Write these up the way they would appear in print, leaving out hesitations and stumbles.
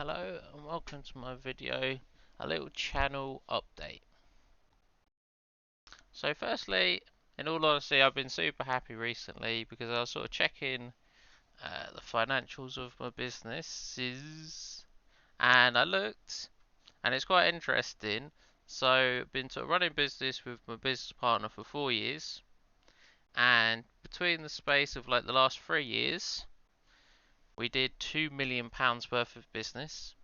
Hello and welcome to my video, a little channel update. So firstly, in all honesty, I've been super happy recently because I was sort of checking the financials of my businesses and I looked and it's quite interesting. So I've been sort of running business with my business partner for 4 years, and between the space of like the last 3 years we did £2 million worth of business.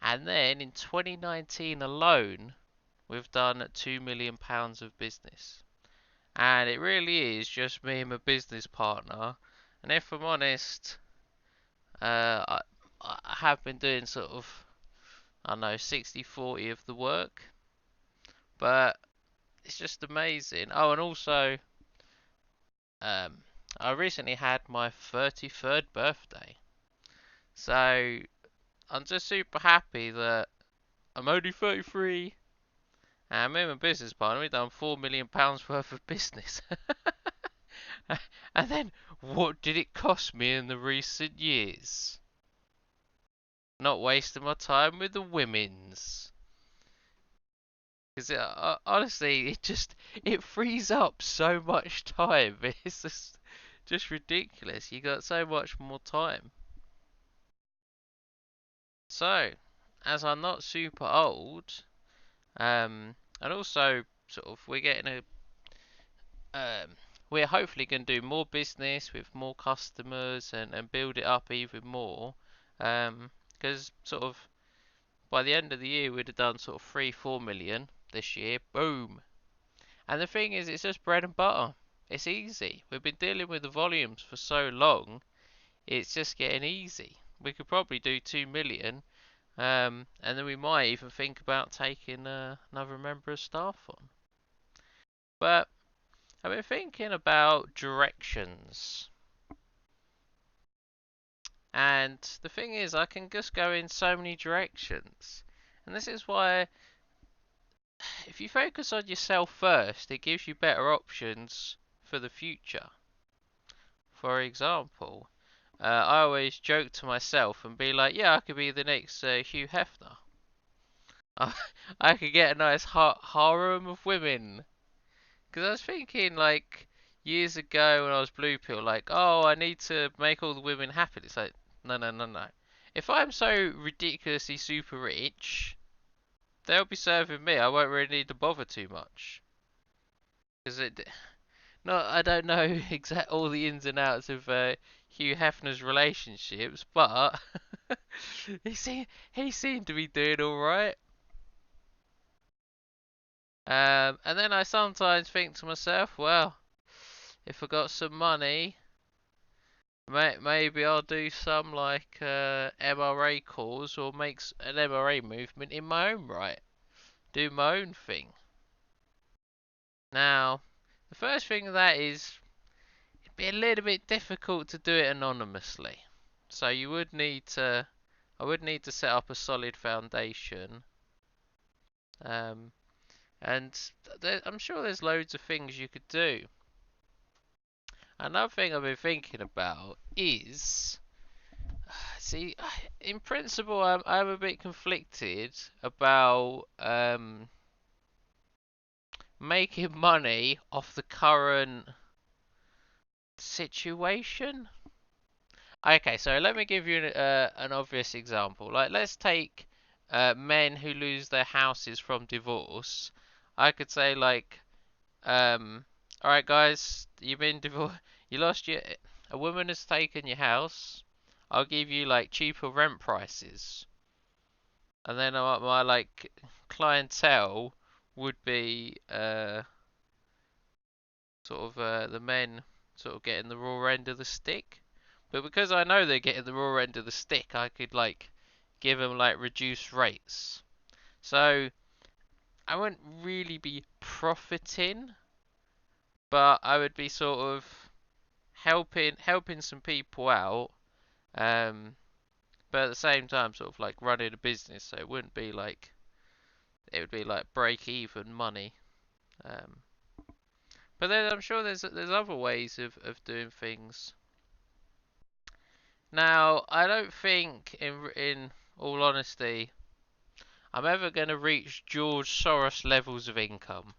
And then in 2019 alone, we've done £2 million of business. And it really is just me and my business partner. And if I'm honest, I have been doing sort of, I don't know, 60-40 of the work. But it's just amazing. Oh, and also, um, I recently had my 33rd birthday. So I'm just super happy that I'm only 33. And me and my business partner, we've done £4 million worth of business. And then, what did it cost me in the recent years? Not wasting my time with the women's. Because honestly, it frees up so much time. It's just ridiculous. You got so much more time. So, as I'm not super old, and also sort of um, we're hopefully going to do more business with more customers and build it up even more. Because sort of by the end of the year we'd have done sort of 3-4 million this year. Boom. And the thing is, it's just bread and butter. It's easy. We've been dealing with the volumes for so long. It's just getting easy. We could probably do 2 million. And then we might even think about taking another member of staff on. But I've been thinking about directions. And the thing is, I can just go in so many directions. And this is why, if you focus on yourself first, it gives you better options for the future. For example, I always joke to myself and be like, yeah, I could be the next Hugh Hefner. I could get a nice harem of women. Because I was thinking, like, years ago when I was blue pill, like, oh, I need to make all the women happy. It's like, no, no, no, no. If I'm so ridiculously super rich, they'll be serving me. I won't really need to bother too much. Because no, I don't know all the ins and outs of Hugh Hefner's relationships, but he seemed to be doing all right. And then I sometimes think to myself, well, if I got some money, maybe I'll do some like MRA cause or make an MRA movement in my own right. Do my own thing. Now, the first thing of that is it'd be a little bit difficult to do it anonymously. So I would need to set up a solid foundation. Um, and I'm sure there's loads of things you could do. Another thing I've been thinking about is, see, in principle, I'm a bit conflicted about making money off the current situation. Okay, so let me give you an obvious example. Like, let's take men who lose their houses from divorce. I could say like, all right, guys, you've been divorced. You lost your. A woman has taken your house. I'll give you like cheaper rent prices, and then my like clientele would be sort of the men sort of getting the raw end of the stick. But because I know they're getting the raw end of the stick, I could like give them like reduced rates. So I wouldn't really be profiting, but I would be sort of helping some people out. But at the same time, sort of like running a business, so it wouldn't be like it would be like break even money. Um, but then I'm sure there's other ways of doing things. Now, I don't think in all honesty, I'm ever going to reach George Soros levels of income.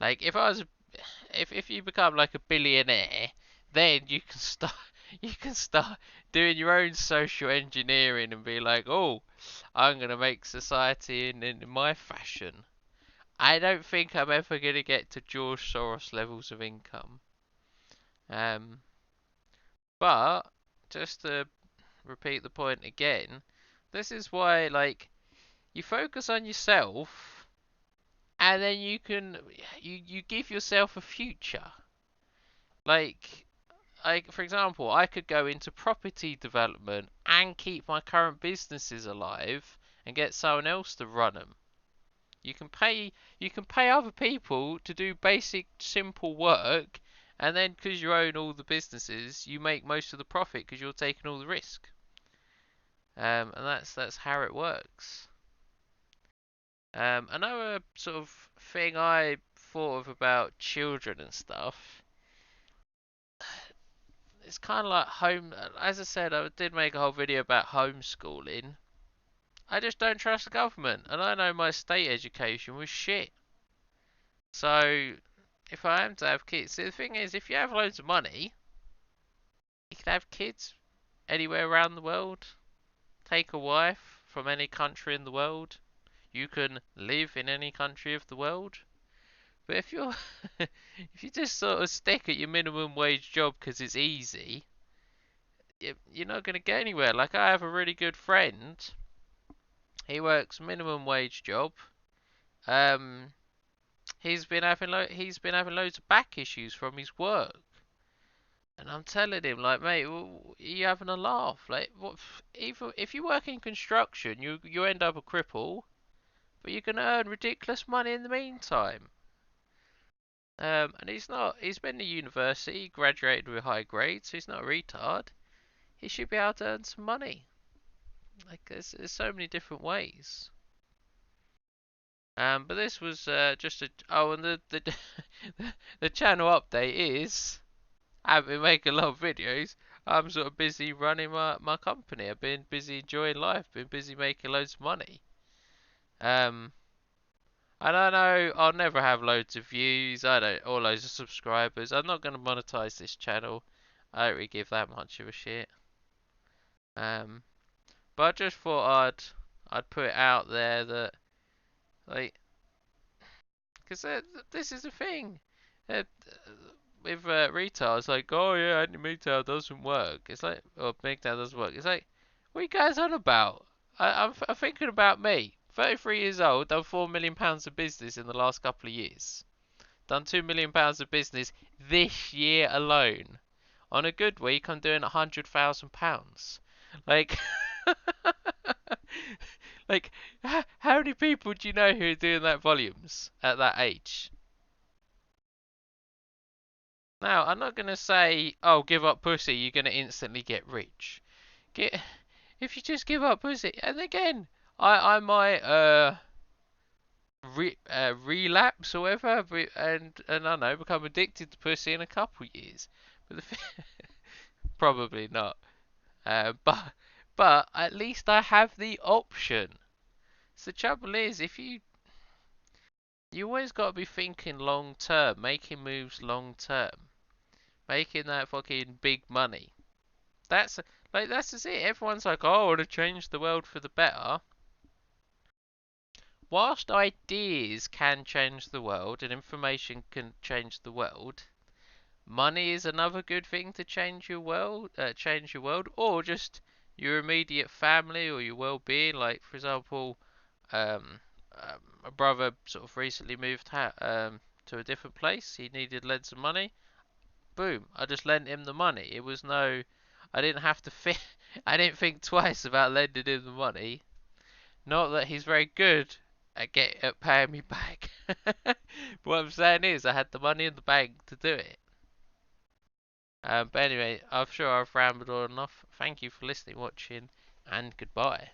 Like, if you become like a billionaire, then you can start you can start doing your own social engineering and be like, oh, I'm gonna make society in my fashion. I don't think I'm ever gonna get to George Soros levels of income. Um, but just to repeat the point again, this is why like you focus on yourself, and then you give yourself a future. Like for example, I could go into property development and keep my current businesses alive and get someone else to run them. You can pay you can pay other people to do basic simple work, and then because you own all the businesses, you make most of the profit because you're taking all the risk. And that's how it works. Another sort of thing I thought of about children and stuff, it's kind of like home. As I said, I did make a whole video about homeschooling. I just don't trust the government, and I know my state education was shit. So if I am to have kids, see, the thing is, if you have loads of money, you can have kids anywhere around the world. Take a wife from any country in the world. You can live in any country of the world. But if you're if you just sort of stick at your minimum wage job because it's easy, you're not going to get anywhere. Like I have a really good friend. He works minimum wage job. Um, he's been having loads of back issues from his work, and I'm telling him like, mate, you having a laugh? Like, what? Even if you work in construction, you end up a cripple, but you can earn ridiculous money in the meantime. And he's not. He's been to university, graduated with high grades, so he's not a retard. He should be able to earn some money. Like, there's so many different ways. But this was just a. Oh, and the the channel update is I've been making a lot of videos. I'm sort of busy running my company. I've been busy enjoying life. Been busy making loads of money. Um, and I know I'll never have loads of views. I don't or loads of subscribers. I'm not going to monetize this channel. I don't really give that much of a shit. Um, but I just thought I'd put it out there that like because this is the thing. Uh, with retail, it's like, oh yeah, Anti-MGTOW doesn't work. It's like, or MGTOW doesn't work. It's like, what are you guys on about? I'm thinking about me. 33 years old, done £4 million of business in the last couple of years. Done £2 million of business this year alone. On a good week, I'm doing £100,000. Like, like, how many people do you know who are doing that volumes at that age? Now, I'm not going to say, oh, give up pussy, you're going to instantly get rich. Get, if you just give up pussy, and again, I might relapse or whatever, and I don't know, become addicted to pussy in a couple of years. But probably not. But at least I have the option. So the trouble is, if you always got to be thinking long term, making moves long term, making that fucking big money. That's that's just it. Everyone's like, oh, I want to change the world for the better. Whilst ideas can change the world and information can change the world, money is another good thing to change your world, or just your immediate family or your well-being. Like, for example, um, my brother sort of recently moved to a different place. He needed loads of money. Boom! I just lent him the money. It was no, I didn't have to I didn't think twice about lending him the money. Not that he's very good at paying me back. But what I'm saying is, I had the money in the bank to do it. But anyway, I'm sure I've rambled on enough. Thank you for listening, watching, and goodbye.